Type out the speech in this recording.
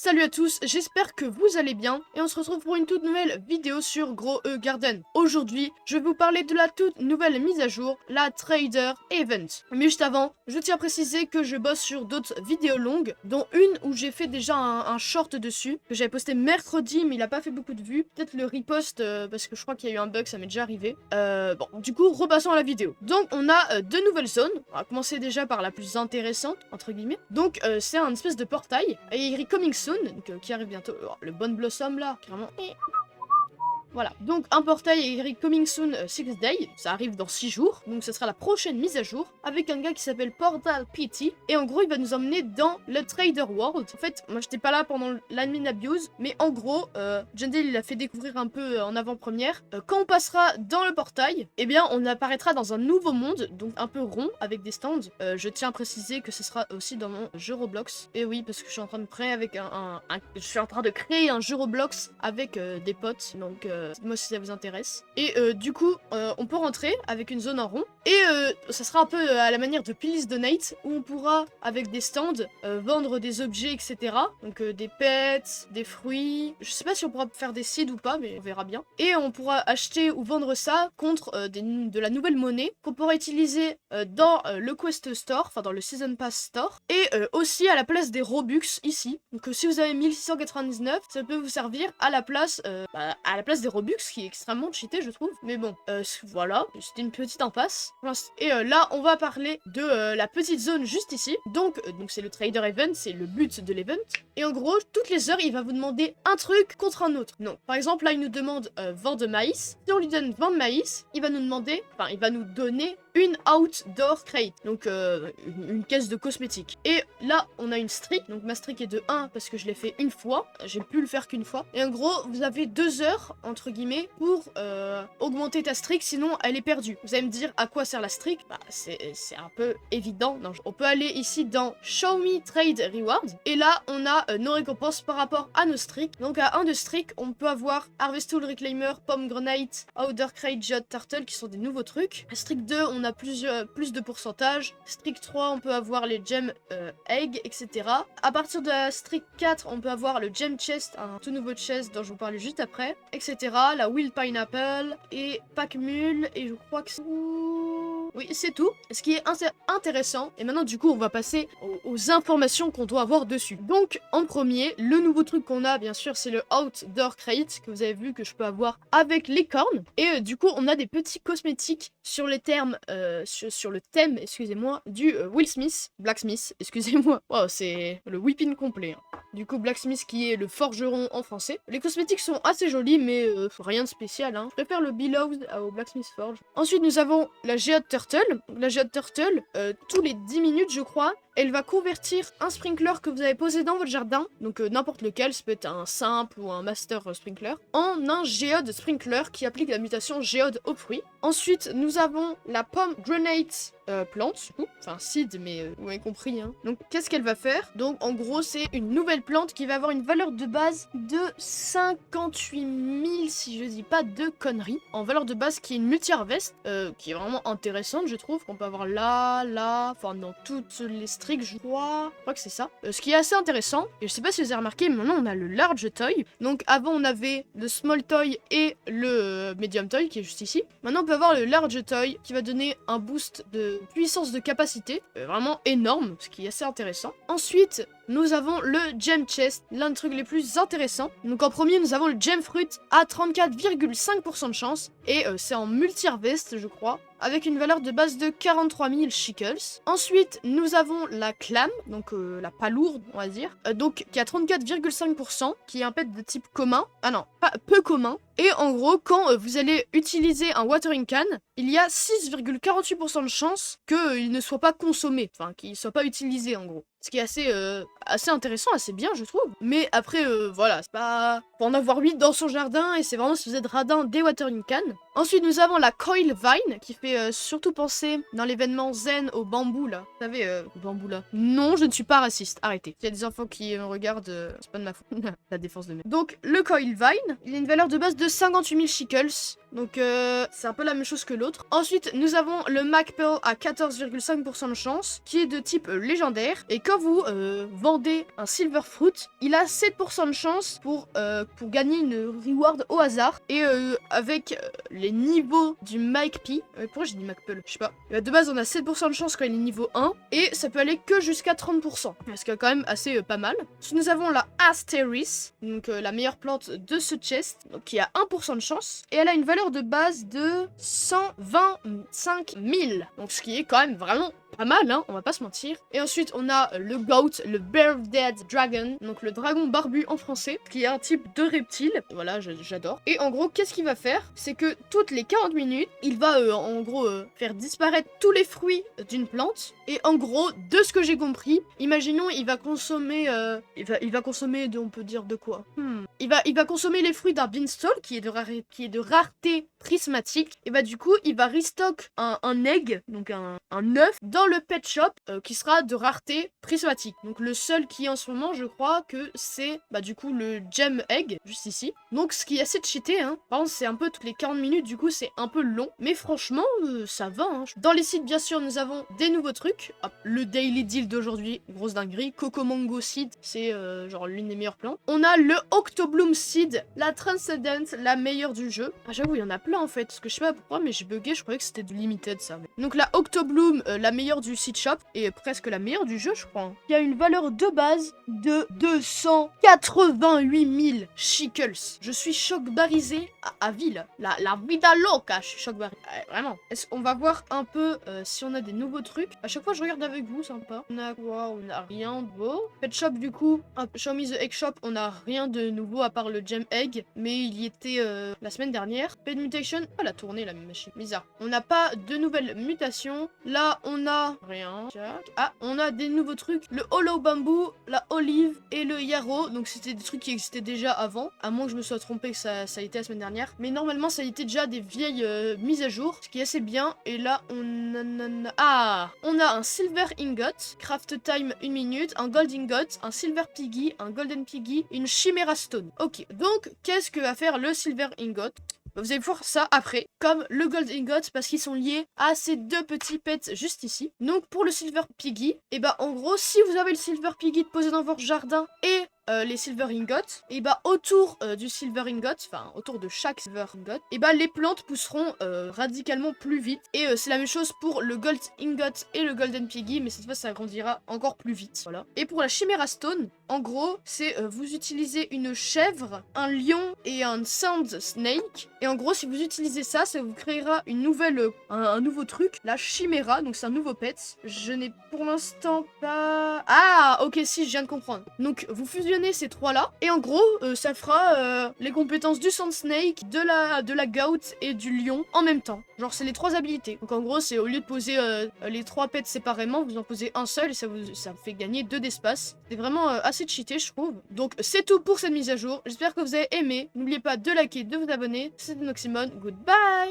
Salut à tous, j'espère que vous allez bien et on se retrouve pour une toute nouvelle vidéo sur Grow a Garden. Aujourd'hui, je vais vous parler de la toute nouvelle mise à jour, la Trader Event. Mais juste avant, je tiens à préciser que je bosse sur d'autres vidéos longues, dont une où j'ai fait déjà un short dessus, que j'avais posté mercredi mais il a pas fait beaucoup de vues. Peut-être le repost parce que je crois qu'il y a eu un bug, ça m'est déjà arrivé. Bon, du coup, repassons à la vidéo. Donc, on a deux nouvelles zones. On va commencer déjà par la plus intéressante, entre guillemets. Donc, c'est un espèce de portail, et il est coming soon, donc, qui arrive bientôt. Oh, le Bon Blossom là, carrément. Voilà, donc un portail est coming soon 6 day, ça arrive dans 6 jours, donc ce sera la prochaine mise à jour, avec un gars qui s'appelle Portal PT, et en gros il va nous emmener dans le Trader World. En fait, moi j'étais pas là pendant l'admin abuse, mais en gros, Jendel il a fait découvrir un peu en avant-première. Quand on passera dans le portail, eh bien on apparaîtra dans un nouveau monde, donc un peu rond, avec des stands. Je tiens à préciser que ce sera aussi dans mon jeu Roblox, et oui, parce que je suis en train de créer avec je suis en train de créer un jeu Roblox avec des potes, donc dites-moi si ça vous intéresse. Et du coup, on peut rentrer avec une zone en rond. Et ça sera un peu à la manière de Please Donate, où on pourra, avec des stands, vendre des objets, etc. Donc des pets, des fruits. Je sais pas si on pourra faire des seeds ou pas, mais on verra bien. Et on pourra acheter ou vendre ça contre de la nouvelle monnaie qu'on pourra utiliser dans le Quest Store, enfin dans le Season Pass Store. Et aussi à la place des Robux ici. Donc si vous avez 1699, ça peut vous servir à la place des Robux, qui est extrêmement cheaté je trouve, mais bon, voilà, c'était une petite impasse. Et là on va parler de la petite zone juste ici, donc c'est le Trader Event, c'est le but de l'event, et en gros, toutes les heures il va vous demander un truc contre un autre. Non, par exemple là il nous demande vent de maïs, si on lui donne vent de maïs, il va nous demander, enfin il va nous donner une outdoor crate, donc une caisse de cosmétiques. Et là on a une streak, donc ma streak est de 1 parce que je l'ai fait une fois, j'ai pu le faire qu'une fois, et en gros vous avez 2 heures entre guillemets pour augmenter ta streak, sinon elle est perdue. Vous allez me dire à quoi sert la streak? Bah c'est un peu évident. Non, on peut aller ici dans Show Me Trade Rewards, et là on a nos récompenses par rapport à nos streaks. Donc à 1 de streak on peut avoir Harvest Tool Reclaimer, Pomegranate, Outdoor Crate, Geode Turtle qui sont des nouveaux trucs. À streak 2 on a plus de pourcentage. Streak 3 on peut avoir les Gem Egg, etc. À partir de la streak 4 on peut avoir le Gem Chest, un tout nouveau chest dont je vous parle juste après, etc. La Wild Pineapple et Pack Mule, et je crois que oui, c'est tout. Ce qui est intéressant. Et maintenant, du coup, on va passer aux informations qu'on doit avoir dessus. Donc, en premier, le nouveau truc qu'on a, bien sûr, c'est le Outdoor Crate, que vous avez vu que je peux avoir avec les cornes. Et du coup, on a des petits cosmétiques sur les termes, sur le thème, excusez-moi, du Will Smith, Blacksmith, excusez-moi. Oh, c'est le whipping complet. Hein. Du coup, Blacksmith qui est le forgeron en français. Les cosmétiques sont assez jolis, mais rien de spécial. Hein. Je préfère le Beloved au Blacksmith Forge. Ensuite, nous avons la Geode Turtle. La Geode Turtle, tous les 10 minutes, je crois, elle va convertir un sprinkler que vous avez posé dans votre jardin, donc n'importe lequel, ça peut être un simple ou un master sprinkler, en un géode sprinkler qui applique la mutation géode aux fruits. Ensuite, nous avons la Pomegranate plante, enfin seed, mais vous m'avez compris. Hein. Donc, qu'est-ce qu'elle va faire? Donc, en gros, c'est une nouvelle plante qui va avoir une valeur de base de 58 000, si je dis pas de conneries, en valeur de base qui est une multi-harvest, qui est vraiment intéressante, je trouve, qu'on peut avoir là, enfin dans toutes les streaks, je crois que c'est ça. Ce qui est assez intéressant, et je sais pas si vous avez remarqué, mais maintenant on a le large toy. Donc avant on avait le small toy et le medium toy qui est juste ici. Maintenant on peut avoir le large toy qui va donner un boost de puissance de capacité, vraiment énorme, ce qui est assez intéressant. Ensuite, nous avons le Gem Chest, l'un des trucs les plus intéressants. Donc en premier, nous avons le Gem Fruit à 34,5% de chance. Et c'est en multi-harvest, je crois, avec une valeur de base de 43 000 shekels. Ensuite, nous avons la Clam, donc la palourde, on va dire, donc qui a 34,5%, qui est un pet de type commun. Ah non, pas peu commun. Et en gros, quand vous allez utiliser un watering can, il y a 6,48% de chance qu'il ne soit pas consommé, enfin qu'il ne soit pas utilisé en gros. Ce qui est assez intéressant, assez bien je trouve. Mais après, voilà, c'est pas... Faut en avoir 8 dans son jardin, et c'est vraiment si vous êtes radin des watering can. Ensuite, nous avons la Coil Vine, qui fait surtout penser dans l'événement Zen au bambou là. Vous savez, au bambou là. Non, je ne suis pas raciste, arrêtez. Il y a des enfants qui me regardent, c'est pas de ma faute. La défense de mes. Donc, le Coil Vine, il a une valeur de base de de 58 000 shekels. Donc c'est un peu la même chose que l'autre. Ensuite nous avons le Mac Pearl à 14,5% de chance, qui est de type légendaire. Et quand vous vendez un Silver Fruit, il a 7% de chance pour gagner une reward au hasard. Et avec les niveaux du Mike P, pourquoi j'ai dit Mac Pearl, je sais pas. De base on a 7% de chance quand il est niveau 1, et ça peut aller que jusqu'à 30%. Ce qui est quand même assez pas mal. Ensuite nous avons la Asteris, donc la meilleure plante de ce chest, donc, qui a 1% de chance. Et elle a une valeur de base de 125 000. Donc ce qui est quand même vraiment pas mal, hein, on va pas se mentir. Et ensuite on a le Goat, le Bearded Dragon, donc le dragon barbu en français, qui est un type de reptile. Voilà, j'adore. Et en gros, qu'est-ce qu'il va faire? C'est que toutes les 40 minutes, il va en gros faire disparaître tous les fruits d'une plante. Et en gros, de ce que j'ai compris, imaginons il va consommer, il va consommer, on peut dire de quoi? Il va consommer les fruits d'un beanstalk qui est de rareté prismatique. Et bah du coup, il va restock un egg, donc un œuf, dans le pet shop qui sera de rareté prismatique. Donc le seul qui est en ce moment, je crois que c'est bah du coup le gem egg, juste ici. Donc ce qui est assez cheaté, hein. Par contre, c'est un peu toutes les 40 minutes, du coup c'est un peu long. Mais franchement, ça va, hein. Dans les sites, bien sûr, nous avons des nouveaux trucs. Hop, le Daily Deal d'aujourd'hui, grosse dinguerie. Coco Mango Seed, c'est genre l'une des meilleures plantes. On a le Octobloom Seed, la Transcendent, la meilleure du jeu. Ah, j'avoue, il y en a plein en fait, parce que je sais pas pourquoi, mais j'ai bugué, je croyais que c'était du limited ça. Donc la Octobloom, la meilleure du seed shop, et presque la meilleure du jeu, je crois. Il y a une valeur de base de 288 000 shekels. Je suis choc-barisé à vie là. La vida loca, je suis choc-barisé. Vraiment. Est-ce qu'on va voir un peu si on a des nouveaux trucs? À chaque fois, je regarde avec vous, sympa. On a quoi? On a rien de beau. Pet shop, du coup, Xiaomi The Egg Shop, on a rien de nouveau à part le Gem Egg, mais il y était la semaine dernière. Pet Mutation, oh, elle a tourné la machine. Bizarre. On n'a pas de nouvelles mutations. Là, on a rien. Ah, on a des nouveaux trucs. Le Hollow Bamboo, la Olive et le Yarrow. Donc, c'était des trucs qui existaient déjà avant. À moins que je me sois trompé que ça a été la semaine dernière. Mais normalement, ça a été déjà des vieilles mises à jour. Ce qui est assez bien. Et là, on a un Silver Ingot. Craft Time 1 minute. Un Gold Ingot. Un Silver Piggy. Un Golden Piggy. Une Chimera Stone. Ok. Donc, qu'est-ce que va faire le Silver Ingot? Vous allez voir ça après, comme le Gold Ingot, parce qu'ils sont liés à ces deux petits pets juste ici. Donc pour le Silver Piggy, et bah en gros, si vous avez le Silver Piggy posé dans votre jardin et les Silver Ingots, et bah autour du Silver Ingot, enfin autour de chaque Silver Ingot, et bah les plantes pousseront radicalement plus vite. Et c'est la même chose pour le Gold Ingot et le Golden Piggy, mais cette fois ça grandira encore plus vite. Voilà. Et pour la Chimera Stone, en gros, c'est vous utilisez une chèvre, un lion et un Sand Snake. Et en gros, si vous utilisez ça, ça vous créera une nouvelle, un nouveau truc, la Chimera, donc c'est un nouveau pet. Je n'ai pour l'instant pas... Ah, ok, si, je viens de comprendre. Donc, vous fusionnez ces trois-là, et en gros, ça fera les compétences du Sand Snake, de la Goat et du lion en même temps. Genre, c'est les trois habilités. Donc, en gros, c'est au lieu de poser les trois pets séparément, vous en posez un seul, et ça vous fait gagner 2 d'espace. C'est vraiment assez cheaté, je trouve. Donc, c'est tout pour cette mise à jour. J'espère que vous avez aimé. N'oubliez pas de liker, de vous abonner. C'était Noxymon. Goodbye!